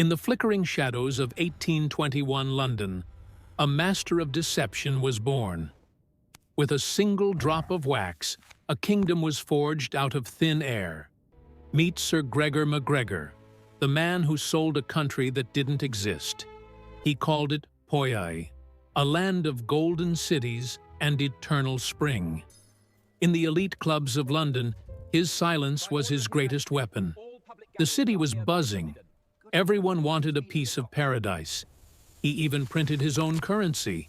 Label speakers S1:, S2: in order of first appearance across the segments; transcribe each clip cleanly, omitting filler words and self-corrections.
S1: In the flickering shadows of 1821 London, a master of deception was born. With a single drop of wax, a kingdom was forged out of thin air. Meet Sir Gregor MacGregor, the man who sold a country that didn't exist. He called it Poyais, a land of golden cities and eternal spring. In the elite clubs of London, his silence was his greatest weapon. The city was buzzing. Everyone wanted a piece of paradise. He even printed his own currency,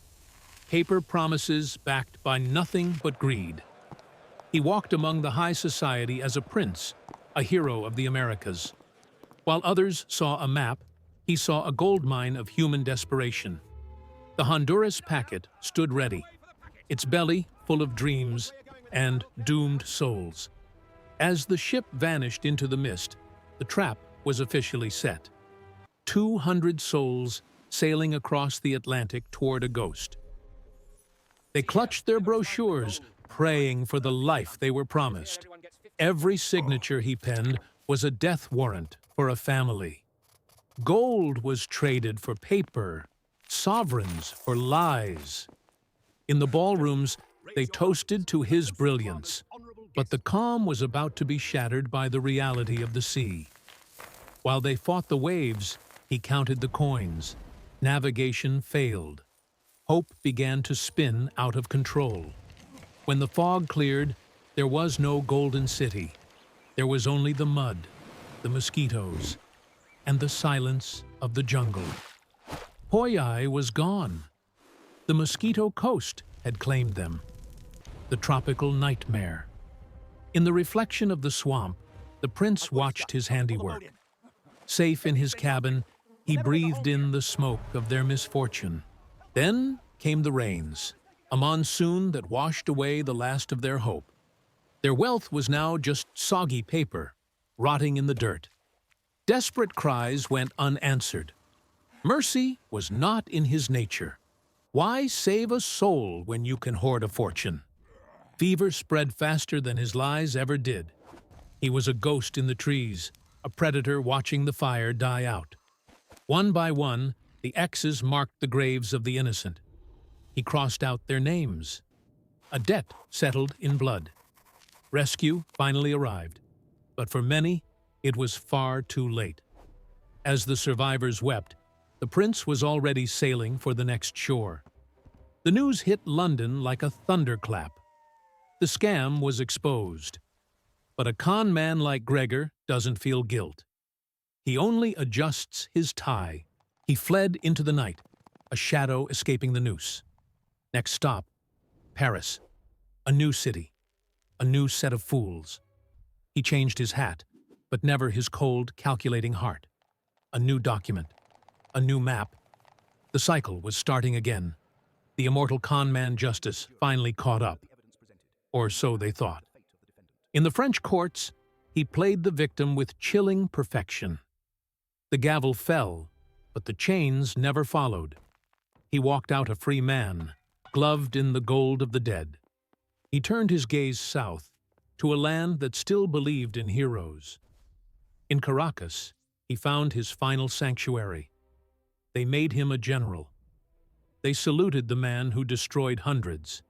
S1: paper promises backed by nothing but greed. He walked among the high society as a prince, a hero of the Americas. While others saw a map, he saw a goldmine of human desperation. The Honduras packet stood ready, its belly full of dreams and doomed souls. As the ship vanished into the mist, the trap was officially set. 200 souls sailing across the Atlantic toward a ghost. They clutched their brochures, praying for the life they were promised. Every signature he penned was a death warrant for a family. Gold was traded for paper, sovereigns for lies. In the ballrooms, they toasted to his brilliance, but the calm was about to be shattered by the reality of the sea. While they fought the waves, he counted the coins. Navigation failed. Hope began to spin out of control. When the fog cleared, there was no golden city. There was only the mud, the mosquitoes, and the silence of the jungle. Poyais was gone. The mosquito coast had claimed them. The tropical nightmare. In the reflection of the swamp, the prince watched his handiwork. Safe in his cabin, he breathed in the smoke of their misfortune. Then came the rains, a monsoon that washed away the last of their hope. Their wealth was now just soggy paper, rotting in the dirt. Desperate cries went unanswered. Mercy was not in his nature. Why save a soul when you can hoard a fortune? Fever spread faster than his lies ever did. He was a ghost in the trees, a predator watching the fire die out. One by one, the X's marked the graves of the innocent. He crossed out their names. A debt settled in blood. Rescue finally arrived, but for many, it was far too late. As the survivors wept, the prince was already sailing for the next shore. The news hit London like a thunderclap. The scam was exposed. But a con man like Gregor doesn't feel guilt. He only adjusts his tie. He fled into the night, a shadow escaping the noose. Next stop, Paris. A new city. A new set of fools. He changed his hat, but never his cold, calculating heart. A new document. A new map. The cycle was starting again. The immortal con man justice finally caught up. Or so they thought. In the French courts, he played the victim with chilling perfection. The gavel fell, but the chains never followed. He walked out a free man, gloved in the gold of the dead. He turned his gaze south, to a land that still believed in heroes. In Caracas, he found his final sanctuary. They made him a general. They saluted the man who destroyed hundreds.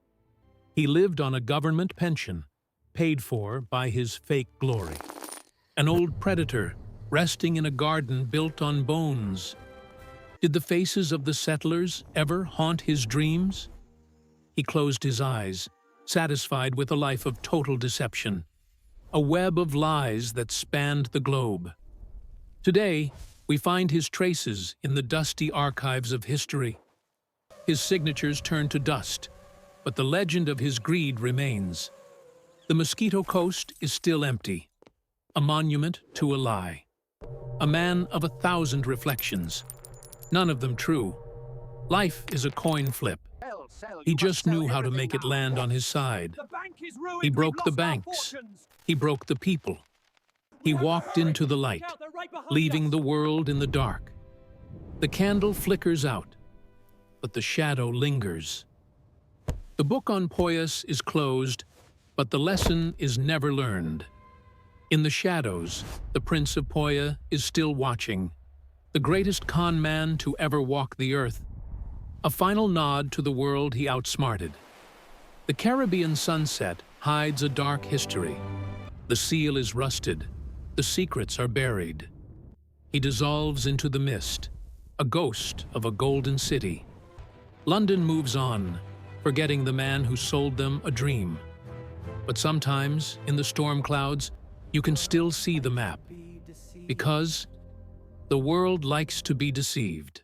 S1: He lived on a government pension, paid for by his fake glory. An old predator, resting in a garden built on bones. Did the faces of the settlers ever haunt his dreams? He closed his eyes, satisfied with a life of total deception, a web of lies that spanned the globe. Today, we find his traces in the dusty archives of history. His signatures turned to dust, but the legend of his greed remains. The Mosquito Coast is still empty, a monument to a lie. A man of 1,000 reflections, none of them true. Life is a coin flip. He just knew how to make it land on his side. He broke the banks. He broke the people. He walked into the light, leaving the world in the dark. The candle flickers out, but the shadow lingers. The book on Poyais is closed, but the lesson is never learned. In the shadows, the Prince of Poyais is still watching. the greatest con man to ever walk the earth, a final nod to the world he outsmarted. The Caribbean sunset hides a dark history. The seal is rusted, the secrets are buried. He dissolves into the mist, a ghost of a golden city. London moves on, forgetting the man who sold them a dream. But sometimes, in the storm clouds, you can still see the map, because the world likes to be deceived.